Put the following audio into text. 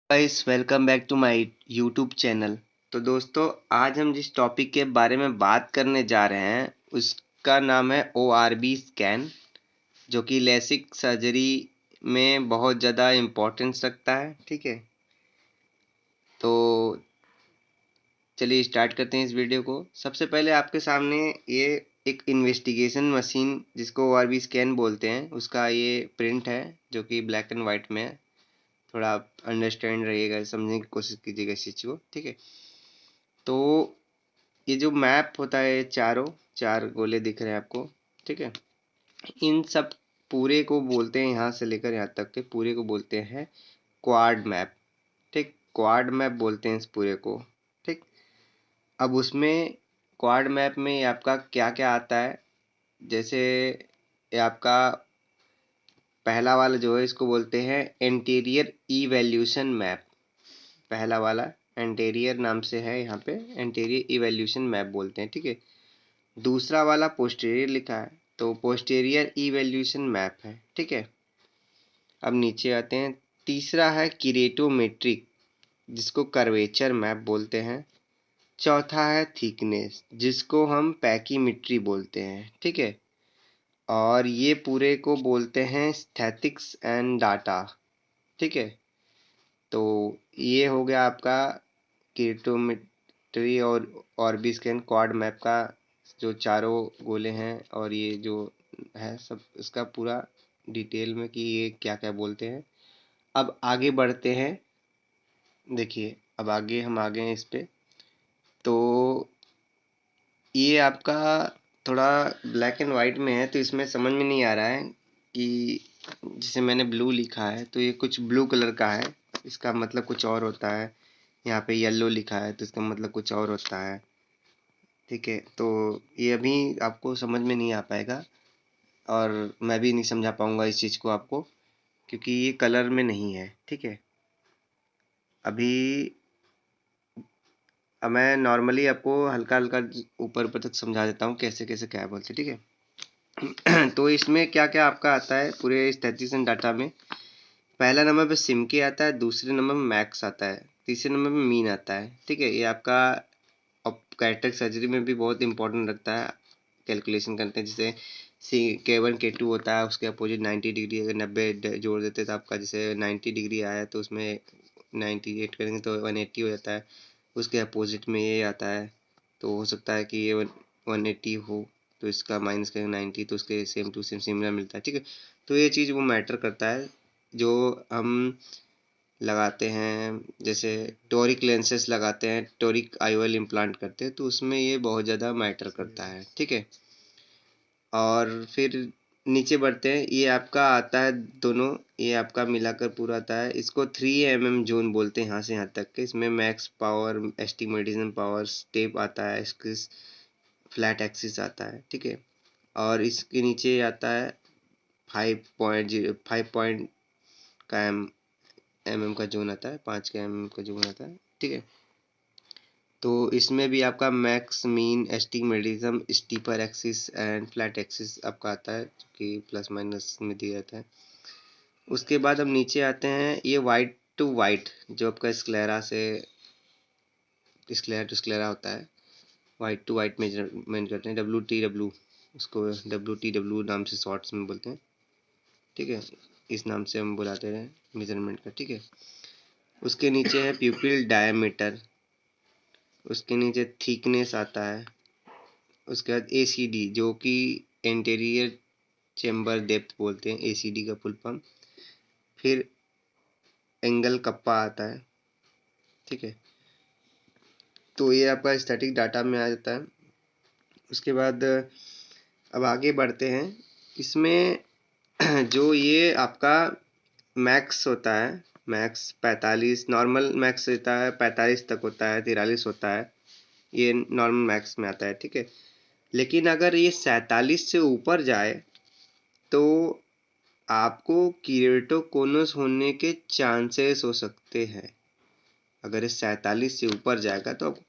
Guys welcome back to my YouTube channel. तो दोस्तों, आज हम जिस टॉपिक के बारे में बात करने जा रहे हैं उसका नाम है ORB स्कैन, जो कि लेसिक सर्जरी में बहुत ज़्यादा इम्पोर्टेंस रखता है। ठीक है, तो चलिए स्टार्ट करते हैं इस वीडियो को। सबसे पहले आपके सामने ये एक इन्वेस्टिगेशन मशीन जिसको ORB स्कैन बोलते हैं, उसका ये प्रिंट है जो कि ब्लैक एंड वाइट में है। थोड़ा आप अंडरस्टैंड रहिएगा, समझने की कोशिश कीजिएगा इस चीज़ को। ठीक है, तो ये जो मैप होता है, चारों चार गोले दिख रहे हैं आपको। ठीक है, इन सब पूरे को बोलते हैं, यहाँ से लेकर यहाँ तक के पूरे को बोलते हैं क्वाड मैप। ठीक, क्वाड मैप बोलते हैं इस पूरे को। ठीक, अब उसमें क्वाड मैप में आपका क्या क्या आता है, जैसे ये आपका पहला वाला जो है इसको बोलते हैं इंटीरियर इवैल्यूएशन मैप। पहला वाला इंटीरियर नाम से है, यहाँ पे इंटीरियर इवैल्यूएशन मैप बोलते हैं। ठीक है, दूसरा वाला पोस्टीरियर लिखा है तो पोस्टीरियर इवैल्यूएशन मैप है। ठीक है, अब नीचे आते हैं। तीसरा है किरेटोमेट्रिक, जिसको कर्वेचर मैप बोलते हैं। चौथा है थिकनेस, जिसको हम पैकीमेट्री बोलते हैं। ठीक है, और ये पूरे को बोलते हैं स्टैटिक्स एंड डाटा। ठीक है, तो ये हो गया आपका किरेटोमेट्री और ऑर्बी स्कैन क्वाड मैप का जो चारों गोले हैं, और ये जो है सब इसका पूरा डिटेल में कि ये क्या क्या बोलते हैं। अब आगे बढ़ते हैं। देखिए, अब आगे हम आ गए हैं इस पे। तो ये आपका थोड़ा ब्लैक एंड वाइट में है तो इसमें समझ में नहीं आ रहा है कि जिसे मैंने ब्लू लिखा है तो ये कुछ ब्लू कलर का है, इसका मतलब कुछ और होता है। यहाँ पे येलो लिखा है तो इसका मतलब कुछ और होता है। ठीक है, तो ये अभी आपको समझ में नहीं आ पाएगा और मैं भी नहीं समझा पाऊंगा इस चीज़ को आपको, क्योंकि ये कलर में नहीं है। ठीक है, अभी अब मैं नॉर्मली आपको हल्का हल्का ऊपर ऊपर तक समझा देता हूँ कैसे कैसे क्या बोलते हैं। ठीक है, तो इसमें क्या क्या आपका आता है पूरे स्टैटिस्टिक्स एंड डाटा में। पहला नंबर पे सिमके आता है, दूसरे नंबर में मैक्स आता है, तीसरे नंबर में मीन आता है। ठीक है, ये आपका कैरेक्टर सर्जरी में भी बहुत इंपॉर्टेंट रखता है। कैलकुलेशन करते हैं, जैसे K1 K2 होता है, उसके अपोजिट 90 डिग्री अगर 90 जोड़ देते तो आपका जैसे 90 डिग्री आया तो उसमें 98 करेंगे तो 180 हो जाता है। उसके अपोजिट में ये आता है, तो हो सकता है कि ये 180 हो तो इसका माइनस करेंगे 90 तो उसके सेम टू सेम सिमिलर मिलता है। ठीक है, तो ये चीज़ वो मैटर करता है जो हम लगाते हैं। जैसे टोरिक लेंसेस लगाते हैं, टोरिक आईओएल इम्प्लांट करते हैं, तो उसमें ये बहुत ज़्यादा मैटर करता है। ठीक है, और फिर नीचे बढ़ते हैं। ये आपका आता है दोनों, ये आपका मिलाकर पूरा आता है। इसको 3 mm जोन बोलते हैं, यहाँ से यहाँ तक के। इसमें max power, estimation power, step आता है, इसके फ्लैट एक्सिस आता है। ठीक है, और इसके नीचे आता है 5 का एम का जोन आता है, 5 का एम का जोन आता है। ठीक है, तो इसमें भी आपका max, mean, astigmatism, steeper axis and flat axis आपका आता है, जो कि प्लस माइनस में दिया जाता है। उसके बाद हम नीचे आते हैं। ये वाइट टू वाइट जो आपका स्क्लेरा से स्क्लेरा टू स्क्लेरा होता है, वाइट टू वाइट मेजरमेंट करते हैं, WTW, उसको WTW नाम से शॉर्ट्स में बोलते हैं। ठीक है, इस नाम से हम बुलाते हैं मेजरमेंट का। ठीक है, उसके नीचे है प्यूपिल डायमीटर, उसके नीचे थिकनेस आता है। उसके बाद ACD, जो कि इंटीरियर चेम्बर डेप्थ बोलते हैं, ACD का फुल फॉर्म। फिर एंगल कप्पा आता है। ठीक है, तो ये आपका स्टैटिक डाटा में आ जाता है। उसके बाद अब आगे बढ़ते हैं। इसमें जो ये आपका मैक्स होता है, मैक्स 45, नॉर्मल मैक्स होता है 45 तक होता है, 43 होता है, ये नॉर्मल मैक्स में आता है। ठीक है, लेकिन अगर ये 47 से ऊपर जाए तो आपको कीरेटोकोनस होने के चांसेस हो सकते हैं। अगर ये 47 से ऊपर जाएगा तो आपको